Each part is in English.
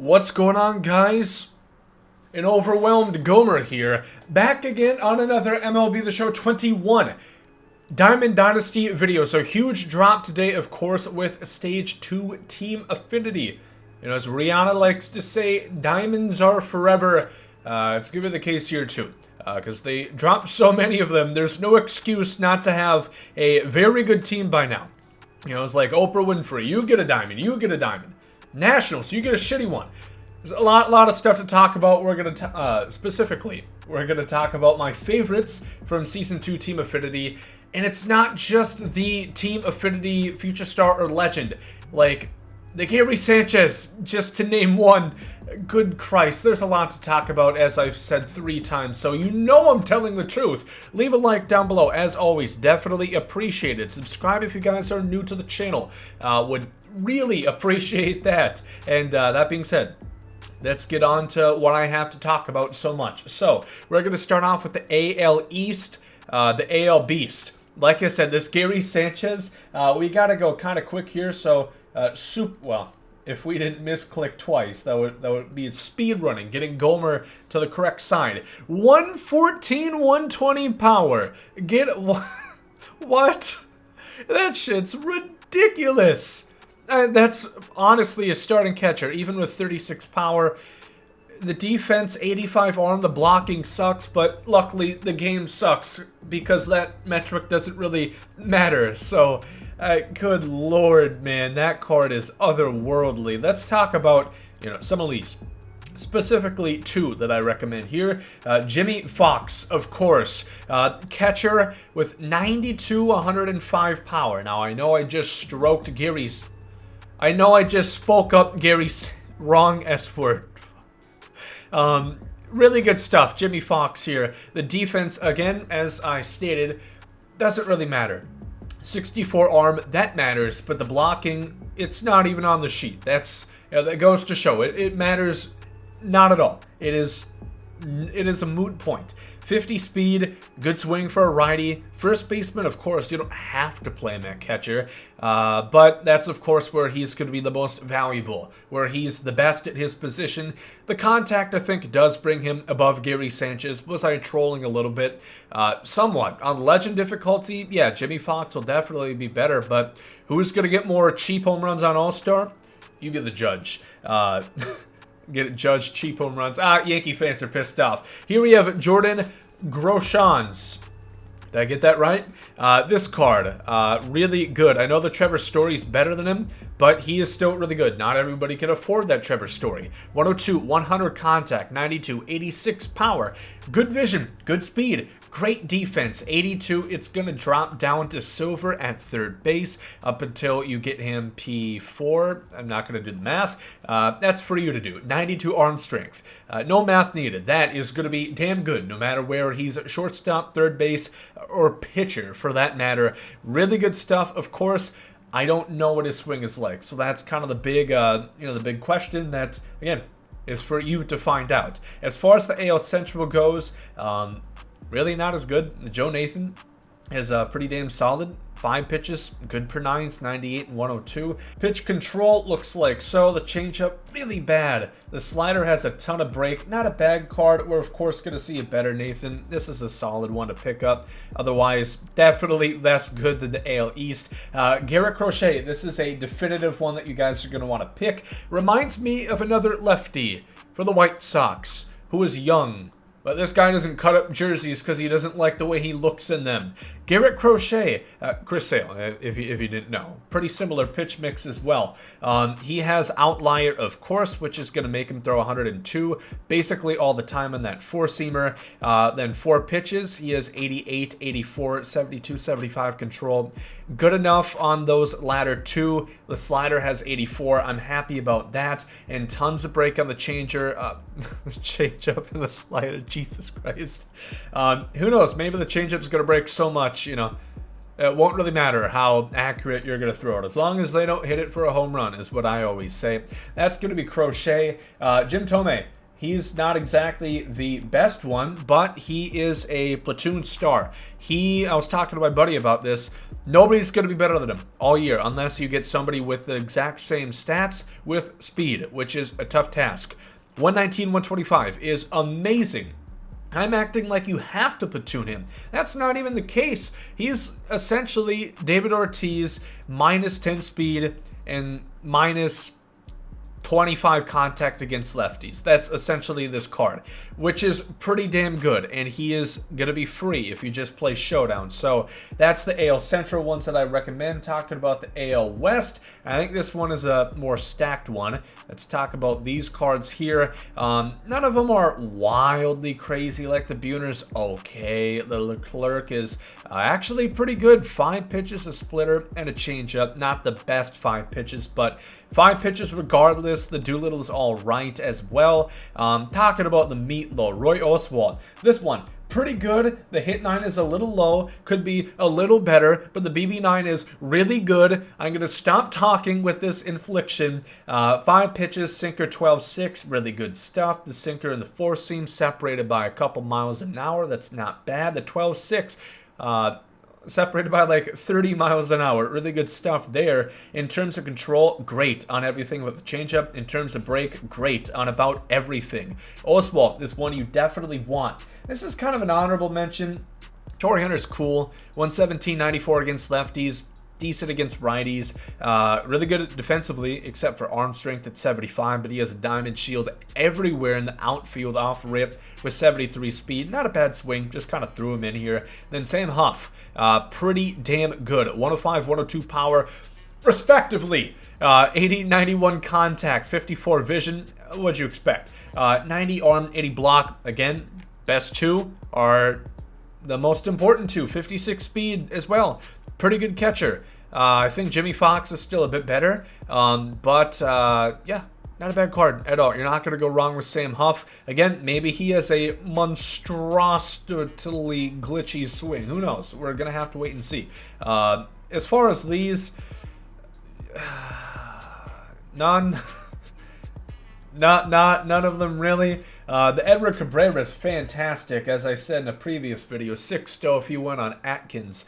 What's going on, guys? An overwhelmed Gomer here, back again on another MLB The Show 21 Diamond Dynasty video. So huge drop today, of course, with Stage 2 Team Affinity. You know, as Rihanna likes to say, diamonds are forever. It's gonna be the case here too, because they dropped so many of them. There's no excuse not to have a very good team by now. You know, it's like Oprah Winfrey, you get a diamond, you get a diamond. Nationals, you get a shitty one. There's a lot of stuff to talk about. We're gonna specifically, we're gonna talk about my favorites from Season 2 Team Affinity, and it's not just the Team Affinity Future Star or Legend, like the Gary Sanchez, just to name one. Good Christ, there's a lot to talk about, as I've said 3 times, so you know I'm telling the truth. Leave a like down below, as always, definitely appreciate it. Subscribe if you guys are new to the channel, would really appreciate that. And that being said, let's get on to what I have to talk about so much. So, we're going to start off with the AL East, the AL Beast. Like I said, this Gary Sanchez, we got to go kind of quick here, so well, if we didn't misclick twice, that would be speed running, getting Gomer to the correct side. 114, 120 power. What? That shit's ridiculous. That's honestly a starting catcher, even with 36 power. The defense, 85 arm, the blocking sucks, but luckily the game sucks because that metric doesn't really matter. So, good lord, man, that card is otherworldly. Let's talk about, some of these. Specifically 2 that I recommend here. Jimmy Fox, of course. Catcher with 92, 105 power. Now, I know I just stroked Gary's... I know I just spoke up Gary's wrong S word. Really good stuff. Jimmy Fox here. The defense, again, as I stated, doesn't really matter. 64 arm, that matters, but the blocking, it's not even on the sheet. That goes to show it matters not at all. It is a moot point. 50 speed, good swing for a righty. First baseman, of course, you don't have to play him at catcher, but that's, of course, where he's going to be the most valuable, where he's the best at his position. The contact, I think, does bring him above Gary Sanchez. Was I trolling a little bit? Somewhat. On legend difficulty, yeah, Jimmy Fox will definitely be better, but who's going to get more cheap home runs on All-Star? You be the judge. Get it, judge cheap home runs. Yankee fans are pissed off. Here we have Jordan Groshans. Did I get that right? This card, really good. I know the Trevor Story's better than him, but he is still really good. Not everybody can afford that Trevor Story. 102, 100 contact, 92, 86 power, good vision, good speed, great defense. 82, it's going to drop down to silver at third base up until you get him P4. I'm not going to do the math. That's for you to do. 92 arm strength. No math needed. That is going to be damn good no matter where he's at shortstop, third base, or pitcher for that matter. Really good stuff. Of course, I don't know what his swing is like. So that's kind of the big, the big question that, again, is for you to find out. As far as the AL Central goes, really not as good. Joe Nathan is pretty damn solid. 5 pitches, good per 9s, 98 and 102. Pitch control looks like so. The changeup, really bad. The slider has a ton of break. Not a bad card. We're, of course, going to see a better Nathan. This is a solid one to pick up. Otherwise, definitely less good than the AL East. Garrett Crochet, this is a definitive one that you guys are going to want to pick. Reminds me of another lefty for the White Sox who is young. But this guy doesn't cut up jerseys because he doesn't like the way he looks in them. Garrett Crochet, Chris Sale, if you didn't know. Pretty similar pitch mix as well. He has outlier, of course, which is going to make him throw 102 basically all the time on that four-seamer. Then 4 pitches, he has 88, 84, 72, 75 control. Good enough on those latter 2. The slider has 84. I'm happy about that. And tons of break on the changer. The changeup and the slider. Jesus Christ. Who knows? Maybe the changeup is going to break so much, it won't really matter how accurate you're going to throw it. As long as they don't hit it for a home run is what I always say. That's going to be Crochet. Jim Thome. He's not exactly the best one, but he is a platoon star. I was talking to my buddy about this. Nobody's going to be better than him all year unless you get somebody with the exact same stats with speed, which is a tough task. 119, 125 is amazing. I'm acting like you have to platoon him. That's not even the case. He's essentially David Ortiz, minus 10 speed and minus 25 contact against lefties. That's essentially this card, which is pretty damn good, and he is going to be free if you just play Showdown. So that's the AL Central ones that I recommend. Talking about the AL West, I think this one is a more stacked one. Let's talk about these cards here. None of them are wildly crazy like the Buners. Okay, the Leclerc is actually pretty good. 5 pitches, a splitter, and a changeup. Not the best 5 pitches, but 5 pitches regardless. The Doolittle's all right as well. Talking about the meat low, Roy Oswalt. This one, pretty good. The hit 9 is a little low. Could be a little better, but the BB9 is really good. I'm going to stop talking with this infliction. 5 pitches, sinker 12-6. Really good stuff. The sinker and the 4-seam separated by a couple miles an hour. That's not bad. The 12-6, separated by like 30 miles an hour. Really good stuff there. In terms of control, great on everything with the changeup. In terms of break, great on about everything. Oswalt is one you definitely want. This is kind of an honorable mention. Torrey Hunter's cool. 117-94 against lefties. Decent against righties. Really good defensively, except for arm strength at 75, but he has a diamond shield everywhere in the outfield off rip with 73 speed. Not a bad swing, just kind of threw him in here. Then Sam Huff, pretty damn good. 105, 102 power, respectively. 80, 91 contact, 54 vision. What'd you expect? 90 arm, 80 block. Again, best 2 are the most important 2. 56 speed as well. Pretty good catcher. I think Jimmy Fox is still a bit better. But yeah, not a bad card at all. You're not going to go wrong with Sam Huff. Again, maybe he has a monstrosely glitchy swing. Who knows? We're going to have to wait and see. As far as these, none of them really. The Edward Cabrera is fantastic, as I said in a previous video. 6-0 if you went on Atkins.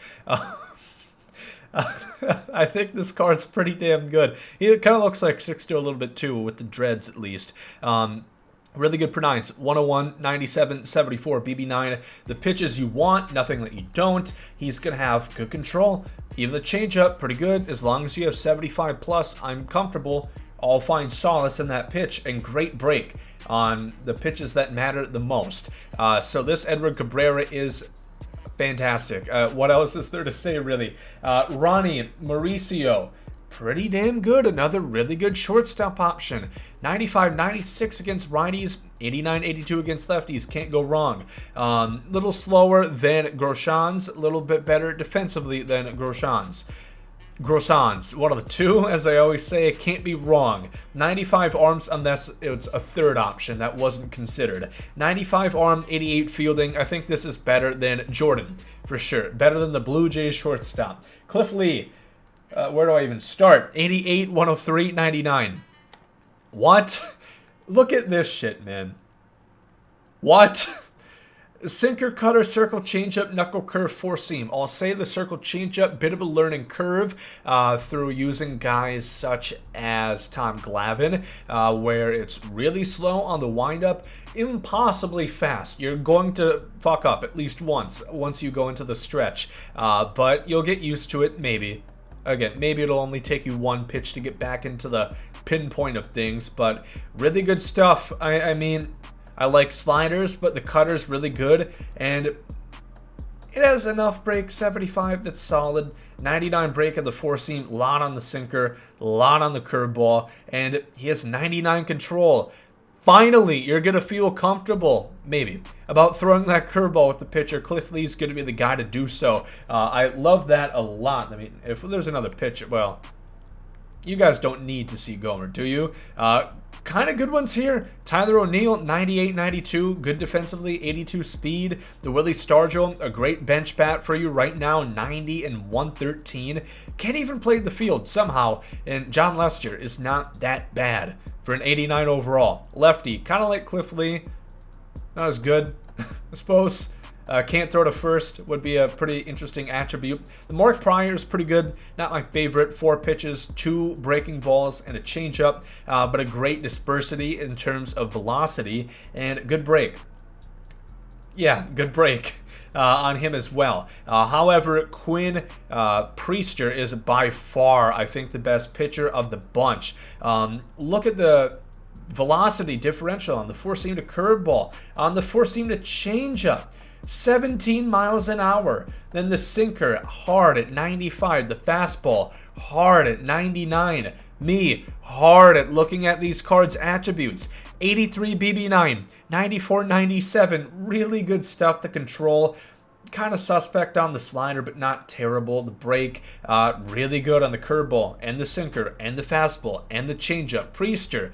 I think this card's pretty damn good. He kind of looks like 6-2 a little bit too, with the dreads at least. Really good per 9s. 101, 97, 74, BB9. The pitches you want, nothing that you don't. He's going to have good control. Even the changeup, pretty good. As long as you have 75 plus, I'm comfortable. I'll find solace in that pitch, and great break on the pitches that matter the most. So this Edward Cabrera is fantastic. What else is there to say, really? Ronnie Mauricio, pretty damn good. Another really good shortstop option. 95, 96 against righties. 89, 82 against lefties. Can't go wrong. Little slower than Groshans. A little bit better defensively than Groshans. One of the 2, as I always say. It can't be wrong. 95 arms unless it's a third option that wasn't considered. 95 arm, 88 fielding. I think this is better than Jordan, for sure. Better than the Blue Jays shortstop. Cliff Lee, where do I even start? 88, 103, 99. What? Look at this shit, man. What? Sinker, cutter, circle, changeup, knuckle, curve, 4-seam. I'll say the circle, changeup, bit of a learning curve through using guys such as Tom Glavine, where it's really slow on the windup, impossibly fast. You're going to fuck up at least once you go into the stretch, but you'll get used to it, maybe. Again, maybe it'll only take you 1 pitch to get back into the pinpoint of things, but really good stuff. I mean, I like sliders, but the cutter's really good, and it has enough break. 75, that's solid. 99 break of the 4-seam, lot on the sinker, lot on the curveball, and he has 99 control. Finally, you're going to feel comfortable, maybe, about throwing that curveball with the pitcher. Cliff Lee's going to be the guy to do so. I love that a lot. I mean, if there's another pitcher, well, You guys don't need to see Gomer, do you? Kind of good ones here. Tyler O'Neill, 98, 92, good defensively, 82 speed. The Willie Stargell, a great bench bat for you right now, 90 and 113. Can't even play the field somehow. And John Lester is not that bad for an 89 overall. Lefty, kind of like Cliff Lee. Not as good, I suppose. Can't throw to first would be a pretty interesting attribute. The Mark Pryor is pretty good. Not my favorite. 4 pitches, 2 breaking balls, and a changeup. But a great dispersity in terms of velocity and good break. Yeah, good break on him as well. However, Quinn Priester is by far, I think, the best pitcher of the bunch. Look at the velocity differential on the 4-seam to curveball, on the 4-seam to changeup. 17 miles an hour. Then the sinker, hard at 95. The fastball, hard at 99. Me, hard at looking at these cards' attributes. 83 BB9, 94 97. Really good stuff to control. Kind of suspect on the slider, but not terrible. The break, really good on the curveball and the sinker and the fastball and the changeup. Priester,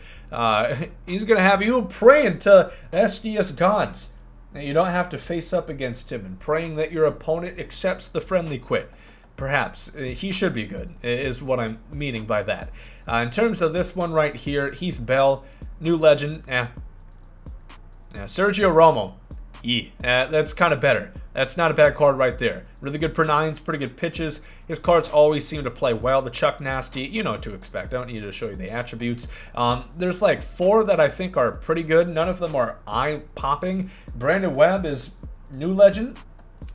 he's going to have you praying to SDS gods. You don't have to face up against him and praying that your opponent accepts the friendly quit. Perhaps. He should be good, is what I'm meaning by that. In terms of this one right here, Heath Bell, new legend. Sergio Romo. That's kind of better. That's not a bad card right there. Really good per nines, pretty good pitches. His cards always seem to play well. The Chuck Nasty, you know what to expect. I don't need to show you the attributes. There's like 4 that I think are pretty good. None of them are eye-popping. Brandon Webb is new legend.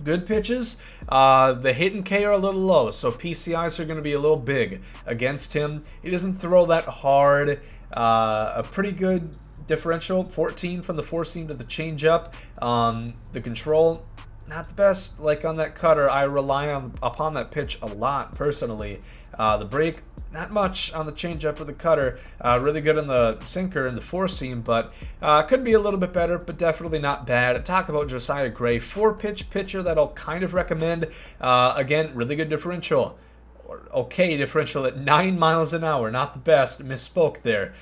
Good pitches. The hit and K are a little low, so PCIs are going to be a little big against him. He doesn't throw that hard. A pretty good differential, 14 from the 4-seam to the changeup. The control, not the best. Like on that cutter, I rely upon that pitch a lot personally. The break, not much on the changeup or the cutter. Really good on the sinker and the 4-seam, but could be a little bit better, but definitely not bad. Talk about Josiah Gray, 4-pitch pitcher that I'll kind of recommend. Again, really good differential. Okay differential at 9 miles an hour. Not the best. Misspoke there.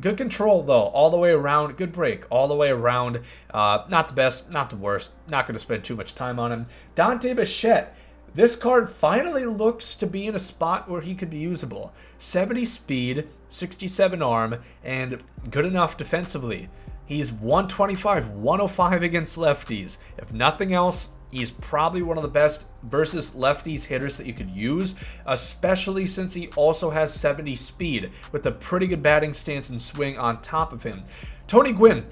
Good control, though, all the way around. Good break all the way around. Not the best, not the worst. Not going to spend too much time on him. Dante Bichette. This card finally looks to be in a spot where he could be usable. 70 speed, 67 arm, and good enough defensively. He's 125, 105 against lefties. If nothing else, he's probably one of the best versus lefties hitters that you could use, especially since he also has 70 speed with a pretty good batting stance and swing on top of him. Tony Gwynn,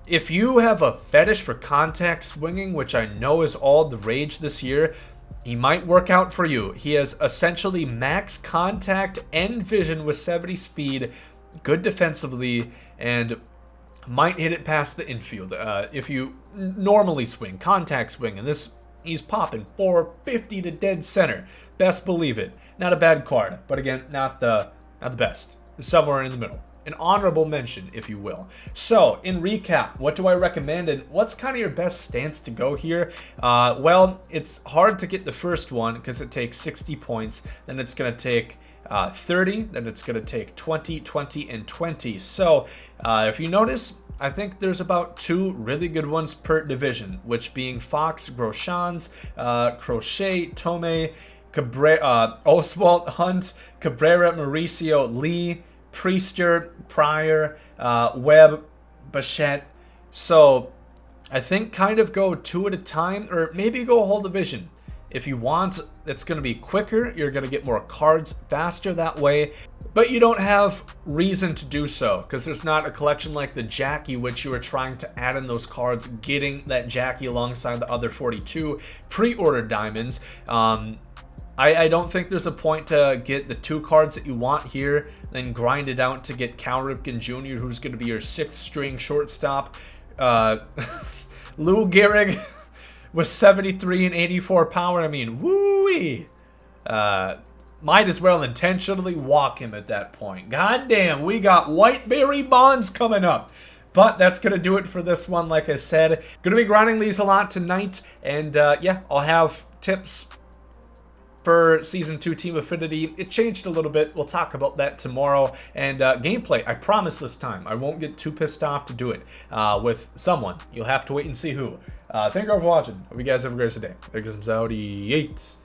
if you have a fetish for contact swinging, which I know is all the rage this year, he might work out for you. He has essentially max contact and vision with 70 speed, good defensively, and might hit it past the infield if you normally swing, contact swing, and this, he's popping 450 to dead center. Best believe it. Not a bad card, but again, not the best. Somewhere in the middle. An honorable mention, if you will. So, in recap, what do I recommend and what's kind of your best stance to go here? Well, it's hard to get the first one because it takes 60 points. Then it's going to take 30, then it's going to take 20, 20, and 20. So, if you notice, I think there's about 2 really good ones per division, which being Fox, Groshans, Crochet, Tomei, Oswalt, Hunt, Cabrera, Mauricio, Lee, Priester, Pryor, Webb, Bichette. So I think kind of go 2 at a time, or maybe go a whole division. If you want, it's going to be quicker. You're going to get more cards faster that way. But you don't have reason to do so because there's not a collection like the Jackie, which you are trying to add in those cards, getting that Jackie alongside the other 42 pre-order diamonds. I don't think there's a point to get the 2 cards that you want here, then grind it out to get Cal Ripken Jr., who's going to be your 6th string shortstop. Lou Gehrig with 73 and 84 power. I mean, woo-wee. Might as well intentionally walk him at that point. God damn, we got Whiteberry Bonds coming up. But that's going to do it for this one, like I said. Going to be grinding these a lot tonight. And yeah, I'll have tips for Season 2 Team Affinity. It changed a little bit. We'll talk about that tomorrow. And gameplay, I promise this time, I won't get too pissed off to do it with someone. You'll have to wait and see who. Thank you all for watching. Hope you guys have a great day. Thanks, out.